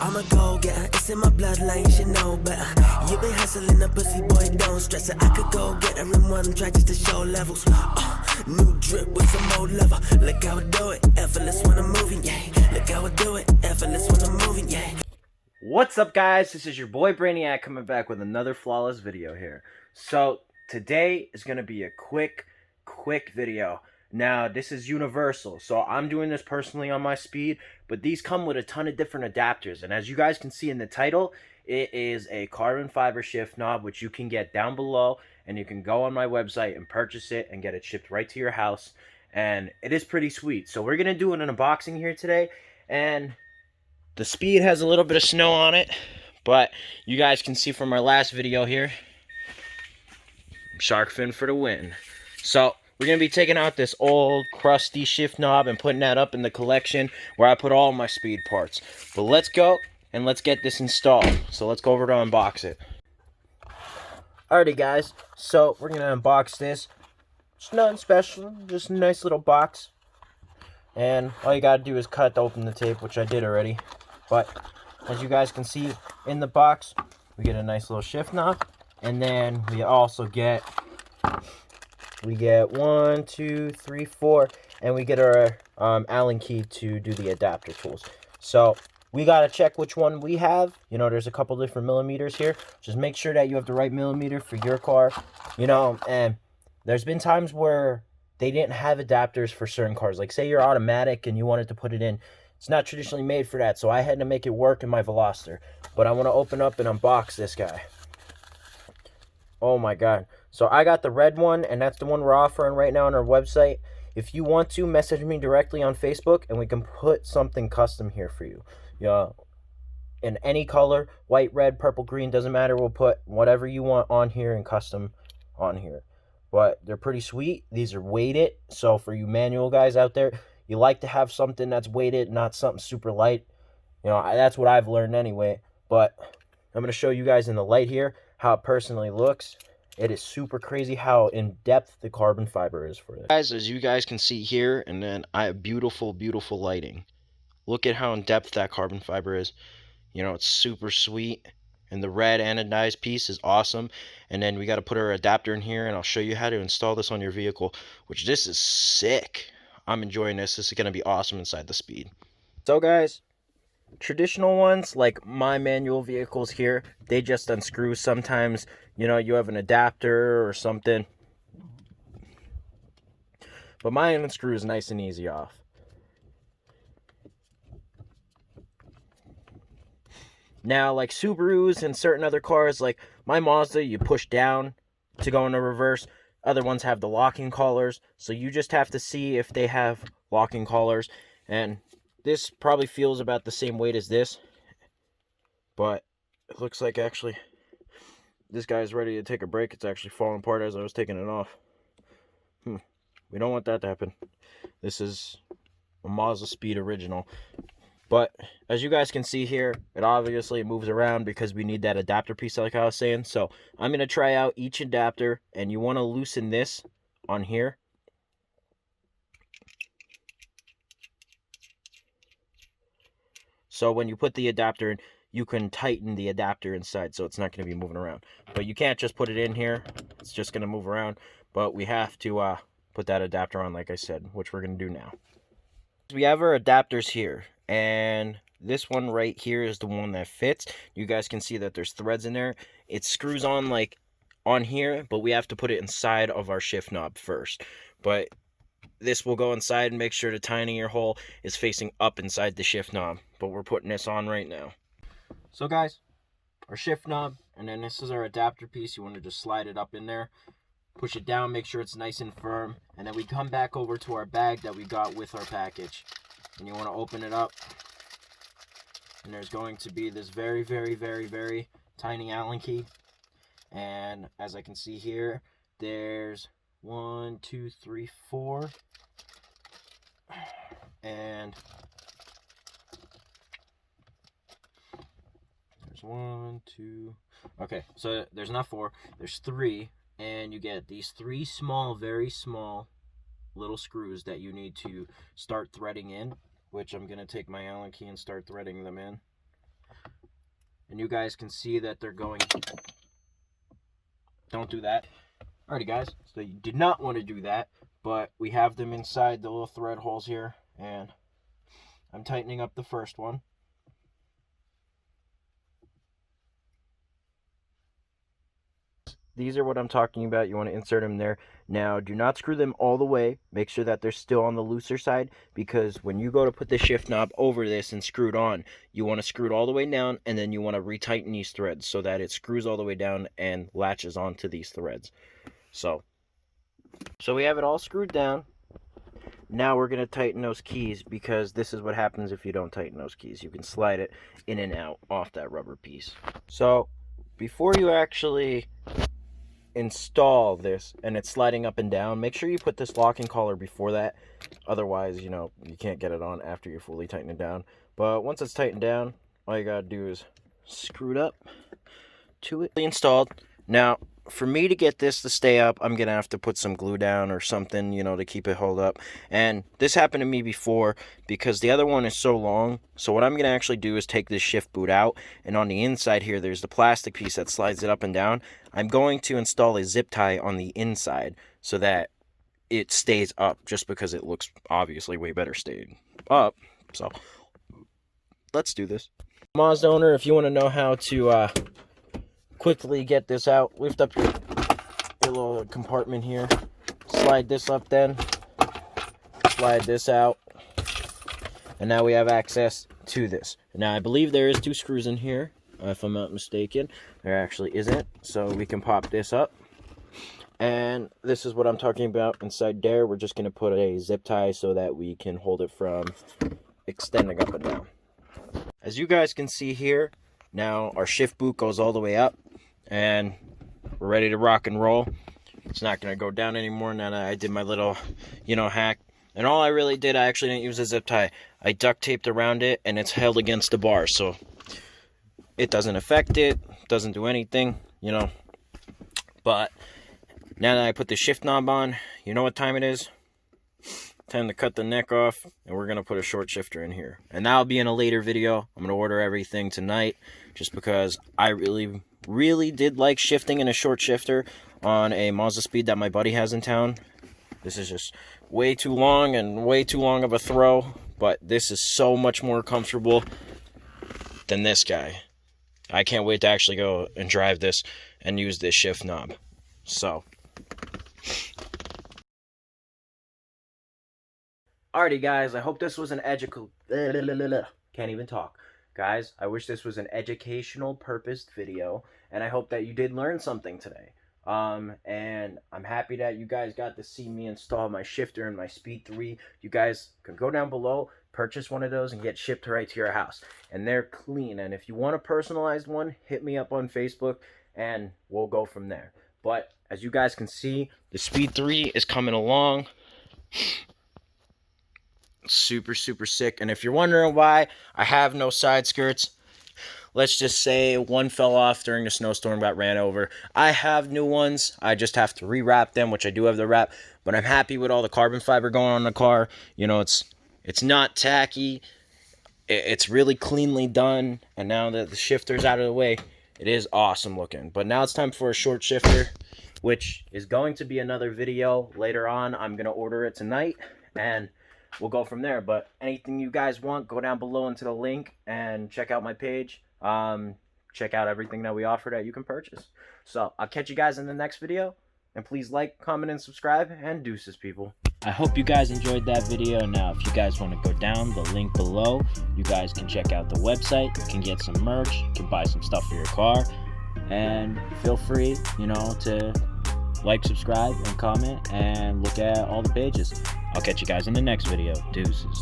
I'm a go-getter, it's in my bloodline, you should know better. You been hustling a pussy, boy, don't stress it. I could go get her in one track just to show levels. New drip with some old leather. Look how I do it, effortless when I'm moving, yeah. Look how I do it, effortless when I'm moving, yeah. What's up, guys? This is your boy Brainiac coming back with another flawless video here. So today is going to be a quick video. Now, this is universal, so I'm doing this personally on my speed, but these come with a ton of different adapters, and as you guys can see in the title, it is a carbon fiber shift knob, which you can get down below, and you can go on my website and purchase it and get it shipped right to your house, and it is pretty sweet. So we're going to do an unboxing here today, and the Speed has a little bit of snow on it, but you guys can see from our last video here, shark fin for the win. So we're going to be taking out this old crusty shift knob and putting that up in the collection where I put all my Speed parts. But let's go and let's get this installed. So let's go over to unbox it. Alrighty guys, so we're going to unbox this. It's nothing special, just a nice little box. And all you got to do is cut open the tape, which I did already. But as you guys can see in the box, we get a nice little shift knob. And then we also get 1, 2, 3, 4, and we get our Allen key to do the adapter tools. So we got to check which one we have. You know, there's a couple different millimeters here. Just make sure that you have the right millimeter for your car. You know, and there's been times where they didn't have adapters for certain cars. Like say you're automatic and you wanted to put it in. It's not traditionally made for that, so I had to make it work in my Veloster. But I want to open up and unbox this guy. Oh my god. So I got the red one, and that's the one we're offering right now on our website. If you want to, message me directly on Facebook, and we can put something custom here for you. Yeah, in any color, white, red, purple, green, doesn't matter. We'll put whatever you want on here and custom on here. But they're pretty sweet. These are weighted, so for you manual guys out there, you like to have something that's weighted, not something super light. You know, that's what I've learned anyway. But I'm going to show you guys in the light here how it personally looks. It is super crazy how in-depth the carbon fiber is for this. Guys, as you guys can see here, and then I have beautiful lighting. Look at how in-depth that carbon fiber is. You know, it's super sweet. And the red anodized piece is awesome. And then we got to put our adapter in here, and I'll show you how to install this on your vehicle, which this is sick. I'm enjoying this. This is going to be awesome inside the Speed. So guys, traditional ones like my manual vehicles here, they just unscrew. Sometimes, you know, you have an adapter or something, but mine unscrews nice and easy off. Now, like Subarus and certain other cars, like my Mazda, you push down to go into reverse. Other ones have the locking collars, so you just have to see if they have locking collars. And this probably feels about the same weight as this, but it looks like actually this guy's ready to take a break. It's actually falling apart as I was taking it off. We don't want that to happen. This is a Mazdaspeed original. But as you guys can see here, it obviously moves around because we need that adapter piece like I was saying. So I'm going to try out each adapter, and you want to loosen this on here. So when you put the adapter in, you can tighten the adapter inside so it's not going to be moving around. But you can't just put it in here. It's just going to move around. But we have to put that adapter on, like I said, which we're going to do now. We have our adapters here, and this one right here is the one that fits. You guys can see that there's threads in there. It screws on like on here, but we have to put it inside of our shift knob first. But this will go inside and make sure the tiny ear hole is facing up inside the shift knob. But we're putting this on right now. So guys, our shift knob, and then this is our adapter piece. You want to just slide it up in there. Push it down, make sure it's nice and firm, and then we come back over to our bag that we got with our package. And you want to open it up, and there's going to be this very tiny Allen key. And as I can see here, there's 1, 2, 3, 4, and there's 1, 2. Okay, so there's not 4, there's 3. And you get these 3 small, very small little screws that you need to start threading in. which I'm going to take my Allen key and start threading them in. And you guys can see that they're going... Don't do that. Alrighty guys, so you did not want to do that, but we have them inside the little thread holes here, and I'm tightening up the first one. These are what I'm talking about. You want to insert them there. Now, do not screw them all the way. Make sure that they're still on the looser side, because when you go to put the shift knob over this and screw it on, you want to screw it all the way down, and then you want to retighten these threads so that it screws all the way down and latches onto these threads. So we have it all screwed down. Now we're going to tighten those keys, because this is what happens if you don't tighten those keys. You can slide it in and out off that rubber piece. So before you actually install this and it's sliding up and down, make sure you put this locking collar before that. Otherwise, you know, you can't get it on after you're fully tightened it down. But once it's tightened down, all you gotta do is screw it up to it. Installed. Now, for me to get this to stay up, I'm gonna have to put some glue down or something, you know, to keep it held up. And this happened to me before because the other one is so long. So what I'm gonna actually do is take this shift boot out, and on the inside here there's the plastic piece that slides it up and down. I'm going to install a zip tie on the inside so that it stays up, just because it looks obviously way better staying up. So let's do this. Mazda owner, if you want to know how to quickly get this out, lift up your little compartment here, slide this up, then slide this out, and now we have access to this. Now I believe there is 2 screws in here, if I'm not mistaken. There actually isn't, so we can pop this up, and this is what I'm talking about inside there. We're just going to put a zip tie so that we can hold it from extending up and down. As you guys can see here, now our shift boot goes all the way up, and we're ready to rock and roll. It's not going to go down anymore now that I did my little, you know, hack. And all I really did, I actually didn't use a zip tie. I duct taped around it, and it's held against the bar, so it doesn't affect it, doesn't do anything, you know. But now that I put the shift knob on, you know what time it is? Time to cut the neck off, and we're going to put a short shifter in here. And that'll be in a later video. I'm going to order everything tonight, just because I really did like shifting in a short shifter on a Mazdaspeed that my buddy has in town. This is just way too long and way too long of a throw, but this is so much more comfortable than this guy. I can't wait to actually go and drive this and use this shift knob. So alrighty guys, I hope this was an can't even talk. Guys, I wish this was an educational purposed video, and I hope that you did learn something today. And I'm happy that you guys got to see me install my shifter and my Speed 3. You guys can go down below, purchase one of those, and get shipped right to your house. And they're clean. And if you want a personalized one, hit me up on Facebook, and we'll go from there. But as you guys can see, the Speed 3 is coming along. Super sick. And if you're wondering why I have no side skirts, let's just say one fell off during the snowstorm, got ran over. I have new ones. I just have to rewrap them, which I do have the wrap. But I'm happy with all the carbon fiber going on in the car. You know, it's not tacky. It's really cleanly done. And now that the shifter's out of the way, it is awesome looking. But now it's time for a short shifter, which is going to be another video later on. I'm going to order it tonight, and we'll go from there. But anything you guys want, go down below into the link and check out my page. Check out everything that we offer that you can purchase. So I'll catch you guys in the next video, and please like, comment, and subscribe, and deuces, people. I hope you guys enjoyed that video. Now if you guys want to go down the link below, you guys can check out the website. You can get some merch, you can buy some stuff for your car, and feel free, you know, to like, subscribe, and comment, and look at all the pages. I'll catch you guys in the next video. Deuces.